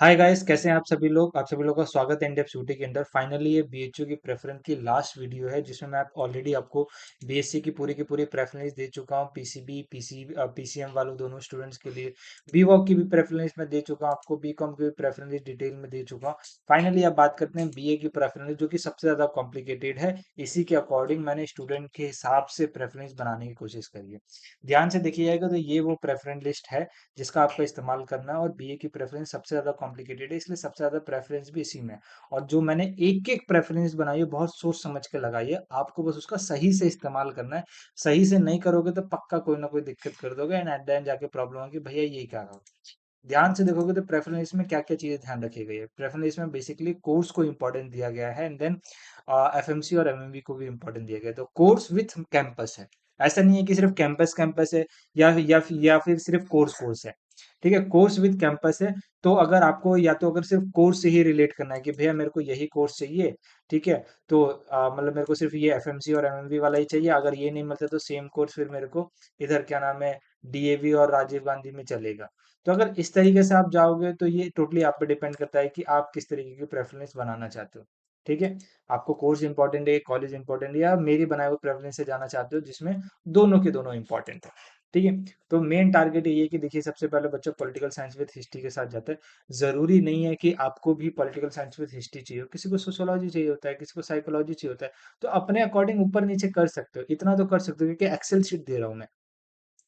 Hi guys, कैसे हैं आप सभी लोग। आप सभी लोग का स्वागत है इंडेप्थ शूटिंग के अंदर। फाइनली ये बीएचयू की प्रेफरेंस की लास्ट वीडियो है जिसमें मैं ऑलरेडी आपको बीएससी की पूरी प्रेफरेंस दे चुका हूँ। पीसीबी पीसीएम वालों दोनों स्टूडेंट्स के लिए बीवॉक की भी प्रेफरेंस मैं दे चुका हूँ, आपको बीकॉम की भी प्रेफरेंस डिटेल में दे चुका हूँ। फाइनली अब बात करते हैं बीए की प्रेफरेंस, जो कि सबसे ज्यादा कॉम्प्लिकेटेड है। इसी के अकॉर्डिंग मैंने स्टूडेंट के हिसाब से प्रेफरेंस बनाने की कोशिश करी है। ध्यान से देखिएगा तो ये वो प्रेफरेंस लिस्ट है जिसका आपको इस्तेमाल करना है। और बीए की प्रेफरेंस सबसे ज़्यादा कॉम्प्लिकेटेड है, इसलिए सबसे ज़्यादा प्रेफरेंस भी इसी में है। और जो मैंने एक एक प्रेफरेंस बनाई है बहुत सोच समझ के लगाई है, आपको बस उसका सही से इस्तेमाल करना है। सही से नहीं करोगे तो पक्का कोई ना कोई दिक्कत कर दोगे एंड एट द एंड जाके प्रॉब्लम होगी, भैया ये क्या कहा। ध्यान से देखोगे तो प्रेफरेंस में क्या क्या चीजें ध्यान रखी गई है। प्रेफरेंस में बेसिकली कोर्स को इंपॉर्टेंस दिया गया है एंड देन एफएमसी और एमएमवी को भी इंपॉर्टेंस दिया गया है। तो कोर्स विथ कैंपस है, ऐसा नहीं है कि सिर्फ कैंपस कैंपस है या फिर सिर्फ कोर्स कोर्स है। ठीक है, कोर्स विद कैंपस है। तो अगर आपको या तो अगर सिर्फ कोर्स से ही रिलेट करना है कि भैया मेरे को यही कोर्स चाहिए, ठीक है, तो मतलब मेरे को सिर्फ ये एफएमसी और एमएमवी वाला ही चाहिए। अगर ये नहीं मिलता तो सेम कोर्स फिर मेरे को इधर क्या नाम है डीएवी और राजीव गांधी में चलेगा। तो अगर इस तरीके से आप जाओगे तो ये टोटली आप पे डिपेंड करता है कि आप किस तरीके की प्रेफरेंस बनाना चाहते हो। ठीक है, आपको कोर्स इंपॉर्टेंट है, कॉलेज इंपॉर्टेंट है, या मेरी बनाए हुए प्रेफरेंस से जाना चाहते हो जिसमें दोनों के दोनों इंपॉर्टेंट है। ठीक है, तो मेन टारगेट ये है कि देखिए सबसे पहले बच्चा पॉलिटिकल साइंस विद हिस्ट्री के साथ जाता है। जरूरी नहीं है कि आपको भी पॉलिटिकल साइंस विद हिस्ट्री चाहिए हो, किसी को सोशियोलॉजी चाहिए होता है, किसी को साइकोलॉजी चाहिए होता है। तो अपने अकॉर्डिंग ऊपर नीचे कर सकते हो, इतना तो कर सकते हो क्योंकि एक्सेल शीट दे रहा हूँ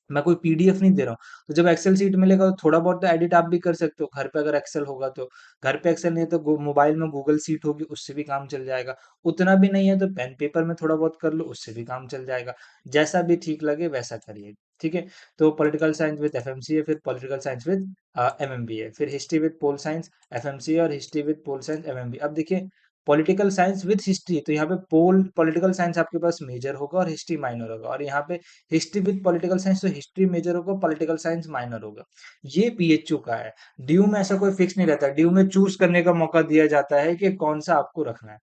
मैं कोई पीडीएफ नहीं दे रहा हूँ। तो जब एक्सेल सीट मिलेगा तो थोड़ा बहुत तो एडिट आप भी कर सकते हो घर पे, अगर एक्सेल होगा तो। घर पे एक्सेल नहीं है तो मोबाइल में गूगल सीट होगी, उससे भी काम चल जाएगा। उतना भी नहीं है तो पेन पेपर में थोड़ा बहुत कर लो, उससे भी काम चल जाएगा। जैसा भी ठीक लगे वैसा करिए। ठीक है, तो पॉलिटिकल साइंस विद एफएमसी है, फिर पॉलिटिकल साइंस विद एमएमबी है, फिर history with pol science FMC और history with pol science MMB. अब देखिए पॉलिटिकल साइंस विद हिस्ट्री, तो यहाँ पे पॉलिटिकल साइंस आपके पास मेजर होगा और हिस्ट्री माइनर होगा। और यहाँ पे हिस्ट्री विद पॉलिटिकल साइंस, तो हिस्ट्री मेजर होगा, पॉलिटिकल साइंस माइनर होगा। ये बीएचयू का है। ड्यू में ऐसा कोई फिक्स नहीं रहता, ड्यू में चूज करने का मौका दिया जाता है कि कौन सा आपको रखना है।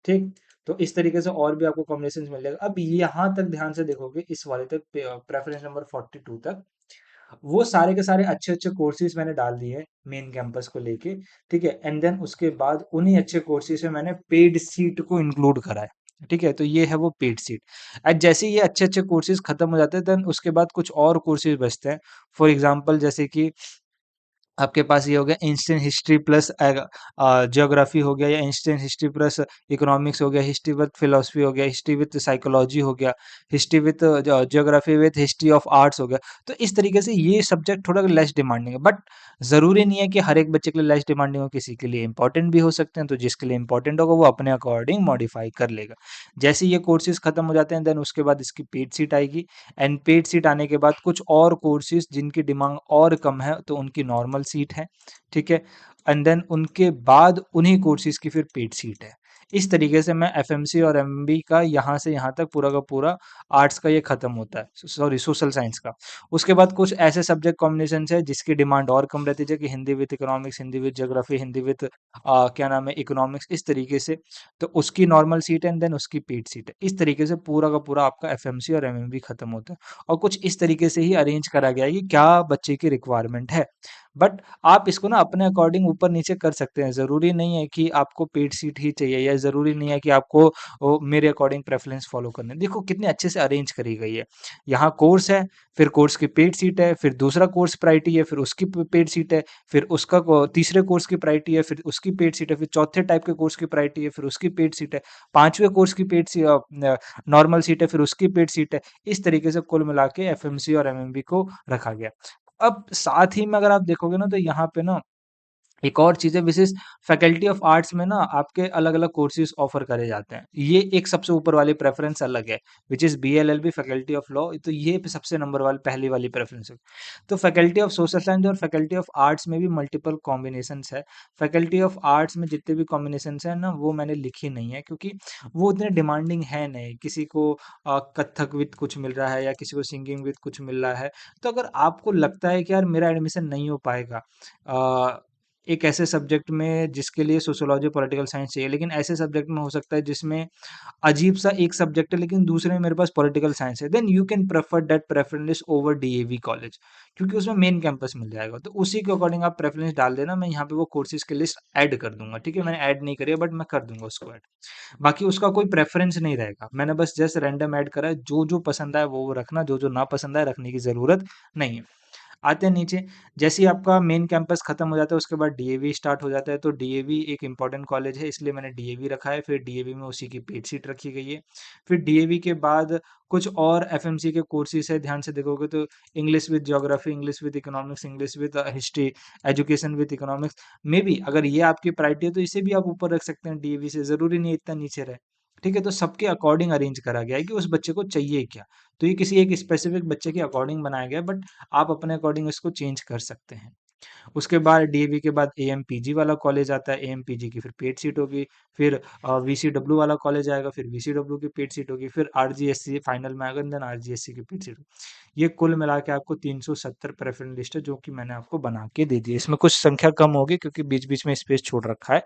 ठीक, तो इस तरीके से और भी आपको कॉम्बिनेशन मिल जाएगा। अब यहाँ तक ध्यान से देखोगे, इस वाले तक प्रेफरेंस नंबर 42 तक वो सारे के सारे अच्छे अच्छे कोर्सेज मैंने डाल दिए हैं मेन कैंपस को लेके। ठीक है, एंड देन उसके बाद उन्हीं अच्छे कोर्सेज में मैंने पेड सीट को इंक्लूड करा है। ठीक है, तो ये है वो पेड सीट। आज जैसे ये अच्छे अच्छे कोर्सेज खत्म हो जाते हैं देन उसके बाद कुछ और कोर्सेज बचते हैं। फॉर एग्जांपल जैसे कि आपके पास ये हो गया इंस्टेंट हिस्ट्री प्लस ज्योग्राफी हो गया, या इंस्टेंट हिस्ट्री प्लस इकोनॉमिक्स हो गया, हिस्ट्री विद फिलोसफी हो गया, हिस्ट्री विद साइकोलॉजी हो गया, history with geography with history of arts हो गया। तो इस तरीके से ये सब्जेक्ट थोड़ा लेस डिमांडिंग है, बट ज़रूरी नहीं है कि हर एक बच्चे के लिए लेस डिमांडिंग हो, किसी के लिए इंपॉर्टेंट भी हो सकते हैं। तो जिसके लिए इंपॉर्टेंट होगा वो अपने अकॉर्डिंग मॉडिफाई कर लेगा। जैसे ये कोर्सेज खत्म हो जाते हैं देन उसके बाद इसकी पेड सीट आएगी। एंड पेड सीट आने के बाद कुछ और कोर्सेज जिनकी डिमांड और कम है तो उनकी नॉर्मल सीट है। ठीक है, एंड देन उनके बाद उन्हीं कोर्सेज की फिर पेड सीट है। इस तरीके से मैं एफएमसी और एमबी का यहाँ से यहाँ तक पूरा का पूरा आर्ट्स का ये खत्म होता है, सॉरी सोशल साइंस का। उसके बाद कुछ ऐसे सब्जेक्ट कॉम्बिनेशन है जिसकी डिमांड और कम रहती है कि Hindi with economics, Hindi with geography, Hindi with क्या नाम है इकोनॉमिक्स, इस तरीके से। तो उसकी नॉर्मल सीट है एंड देन उसकी पेड सीट है। इस तरीके से पूरा का पूरा आपका एफएमसी और एमएमबी खत्म होता है। और कुछ इस तरीके से ही अरेंज करा गया है कि क्या बच्चे की रिक्वायरमेंट है। बट आप इसको ना अपने अकॉर्डिंग ऊपर नीचे कर सकते हैं। ज़रूरी नहीं है कि आपको पेड सीट ही चाहिए, या ज़रूरी नहीं है कि आपको मेरे अकॉर्डिंग प्रेफरेंस फॉलो करना है। देखो कितने अच्छे से अरेंज करी गई है। यहाँ कोर्स है, फिर कोर्स की पेड सीट है, फिर दूसरा कोर्स प्रायोरिटी है, फिर उसकी पेड सीट है, फिर उसका तीसरे कोर्स की प्रायोरिटी है, फिर उसकी पेड सीट है, फिर चौथे टाइप के कोर्स की प्रायोरिटी है, फिर उसकी पेड सीट है, पांचवें कोर्स की पेड नॉर्मल सीट है, फिर उसकी पेड सीट है। इस तरीके से कुल मिला के एफएमसी और एमएमबी को रखा गया। अब साथ ही में अगर आप देखोगे ना तो यहाँ पे ना एक और चीज़ है, विशेष फैकल्टी ऑफ आर्ट्स में ना आपके अलग-अलग कोर्सेज़ ऑफ़र करे जाते हैं। ये एक सबसे ऊपर वाली प्रेफ़रेंस अलग है, which is BLLB faculty of law. तो ये सबसे नंबर वाली पहली वाली प्रेफ़रेंस है। तो फैकल्टी ऑफ सोशल साइंस और फैकल्टी ऑफ आर्ट्स में भी मल्टीपल कॉम्बिनेशंस है। फैकल्टी ऑफ आर्ट्स में जितने भी कॉम्बिनेशंस हैं ना वो मैंने लिखी नहीं है क्योंकि वो उतने डिमांडिंग है नहीं। किसी को कथक विद कुछ मिल रहा है या किसी को सिंगिंग विद कुछ मिल रहा है। तो अगर आपको लगता है कि यार मेरा एडमिशन नहीं हो पाएगा, एक ऐसे सब्जेक्ट में जिसके लिए सोशियोलॉजी पॉलिटिकल साइंस चाहिए, लेकिन ऐसे सब्जेक्ट में हो सकता है जिसमें अजीब सा एक सब्जेक्ट है लेकिन दूसरे में मेरे पास पॉलिटिकल साइंस है, then you can prefer that preference over DAV college, क्योंकि उसमें मेन कैंपस मिल जाएगा। तो उसी के अकॉर्डिंग आप प्रेफरेंस डाल देना, मैं यहाँ पे वो कोर्सेज की लिस्ट ऐड कर दूंगा, ठीक है। मैंने ऐड नहीं करी है बट मैं कर दूंगा उसको ऐड। बाकी उसका कोई प्रेफरेंस नहीं रहेगा, मैंने बस जस्ट रैंडम ऐड करा है, जो जो पसंद आए वो रखना, जो जो ना पसंद आए रखने की जरूरत नहीं है। आते हैं नीचे। जैसे ही आपका मेन कैंपस खत्म हो जाता है उसके बाद डीएवी स्टार्ट हो जाता है, तो डीएवी एक इंपॉर्टेंट कॉलेज है इसलिए मैंने डीएवी रखा है। फिर डीएवी में उसी की पेड सीट रखी गई है। फिर डीएवी के बाद कुछ और एफएमसी के कोर्सेज है, ध्यान से देखोगे तो English with geography, English with economics, English with history, education with economics. May be अगर ये आपकी प्रायोरिटी है तो इसे भी आप ऊपर रख सकते हैं डीएवी से, जरूरी नहीं इतना नीचे रहे, ठीक है। तो सबके अकॉर्डिंग अरेंज करा गया है कि उस बच्चे को चाहिए क्या। तो ये किसी एक स्पेसिफिक बच्चे के अकॉर्डिंग बनाया गया है, बट आप अपने अकॉर्डिंग इसको चेंज कर सकते हैं। उसके बाद डीएवी के बाद एएमपीजी वाला कॉलेज आता है, एएमपीजी की फिर पेड सीट होगी। फिर वीसीडब्ल्यू वाला कॉलेज आएगा, फिर वीसीडब्ल्यू की पेड सीट होगी। फिर आरजीएससी फाइनल में आएगा, देन आरजीएससी की पेड सीट होगी। ये कुल मिला के आपको 370 प्रेफरेंस लिस्ट है जो कि मैंने आपको बना के दे दी है। इसमें कुछ संख्या कम होगी क्योंकि बीच बीच में स्पेस छोड़ रखा है।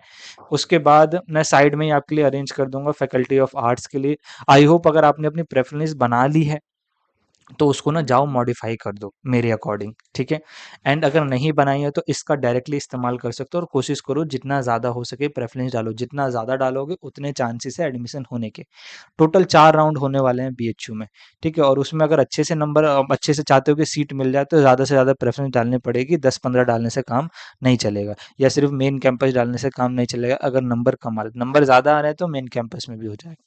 उसके बाद मैं साइड में ही आपके लिए अरेंज कर दूंगा फैकल्टी ऑफ आर्ट्स के लिए। आई होप अगर आपने अपनी प्रेफरेंस बना ली है तो उसको ना जाओ मॉडिफाई कर दो मेरे अकॉर्डिंग, ठीक है। एंड अगर नहीं बनाई है तो इसका डायरेक्टली इस्तेमाल कर सकते हो, और कोशिश करो जितना ज़्यादा हो सके प्रेफरेंस डालो, जितना ज़्यादा डालोगे उतने चांसेस है एडमिशन होने के। टोटल 4 राउंड होने वाले हैं बीएचयू में, ठीक है। और उसमें अगर अच्छे से नंबर अच्छे से चाहते हो कि सीट मिल जाए तो ज़्यादा से ज़्यादा प्रेफरेंस डालनी पड़ेगी, 10-15 डालने से काम नहीं चलेगा, या सिर्फ मेन कैंपस डालने से काम नहीं चलेगा। अगर नंबर कम आ रहे, नंबर ज़्यादा आ रहे हैं तो मेन कैंपस में भी हो जाएगा।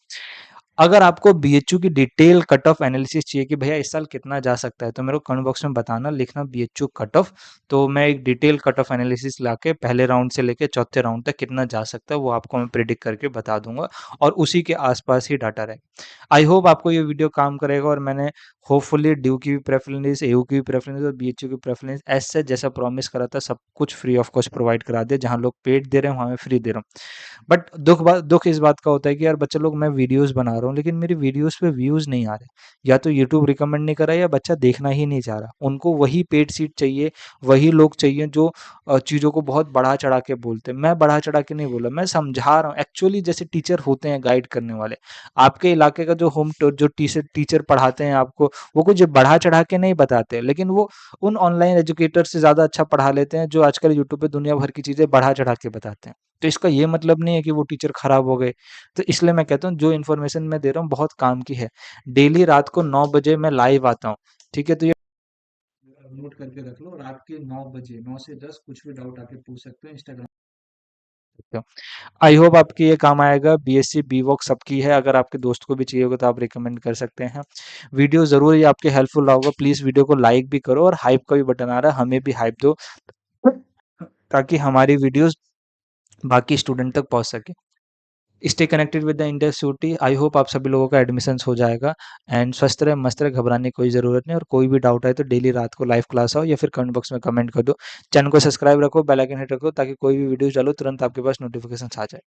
अगर आपको बीएचयू की डिटेल कट ऑफ एनालिसिस चाहिए कि भैया इस साल कितना जा सकता है, तो मेरे को कमेंट बॉक्स में बताना, लिखना बीएचयू कट ऑफ। तो मैं एक डिटेल कट ऑफ एनालिसिस लाके पहले राउंड से लेके चौथे राउंड तक कितना जा सकता है वो आपको मैं प्रिडिक्ट करके बता दूंगा, और उसी के आसपास ही डाटा रहे। आई होप आपको ये वीडियो काम करेगा, और मैंने होपफुली ड्यू की भी प्रेफरेंस, एयू की भी प्रेफरेंस और बीएचयू की प्रेफरेंस ऐसे जैसा प्रॉमिस करा था सब कुछ फ्री ऑफ कॉस्ट प्रोवाइड करा दिया। जहाँ लोग पेड दे रहे हैं वहाँ मैं फ्री दे रहा हूँ। बट दुख इस बात का होता है कि यार बच्चे लोग, मैं वीडियोस बना रहा हूँ लेकिन मेरी वीडियोस पे व्यूज नहीं आ रहे, या तो यूट्यूब रिकमेंड नहीं कर रहा है या बच्चा देखना ही नहीं चाह रहा। उनको वही पेड सीट चाहिए, वही लोग चाहिए जो चीज़ों को बहुत बढ़ा चढ़ा के बोलते हैं। मैं बढ़ा चढ़ा के नहीं बोला, मैं समझा रहा हूँ एक्चुअली, जैसे टीचर होते हैं गाइड करने वाले। आपके इलाके का जो जो टीचर टीचर पढ़ाते हैं आपको, वो कुछ बढ़ा चढ़ा के नहीं बताते, लेकिन वो उन ऑनलाइन एजुकेटर से ज़्यादा अच्छा पढ़ा लेते हैं जो आजकल यूट्यूब पे दुनिया भर की चीज़ें बढ़ा चढ़ा के बताते हैं। तो इसका ये मतलब नहीं है कि वो टीचर खराब हो गए। तो इसलिए मैं कहता हूँ जो इन्फॉर्मेशन मैं दे रहा हूँ बहुत काम की है। डेली रात को 9 बजे मैं लाइव आता हूँ, ठीक है। तो ये नोट करके रख लो, रात के 9 बजे, 9 से 10 कुछ भी डाउट आके पूछ सकते हो इंस्टाग्राम पे। आई होप आपके ये काम आएगा। बीएससी बीवॉक सबकी है, अगर आपके दोस्त को भी चाहिए होगा तो आप रिकमेंड कर सकते हैं। वीडियो ज़रूर ये आपके हेल्पफुल रहा होगा। प्लीज़ वीडियो को लाइक भी करो, और हाइप का भी बटन आ रहा है, हमें भी हाइप दो ताकि हमारी वीडियोस बाकी स्टूडेंट तक पहुंच सके। Stay connected with the India सूटी। आई होप आप सभी लोगों का एडमिशन हो जाएगा। एंड स्वस्थ रहे, मस्त रहे, घबराने की कोई ज़रूरत नहीं। और कोई भी डाउट है तो डेली रात को लाइव क्लास आओ या फिर कमेंट बॉक्स में कमेंट कर दो। चैनल को सब्सक्राइब रखो, बेल आइकन हिट रखो ताकि कोई भी वीडियो डालो तुरंत आपके पास नोटिफिकेशन आ जाए।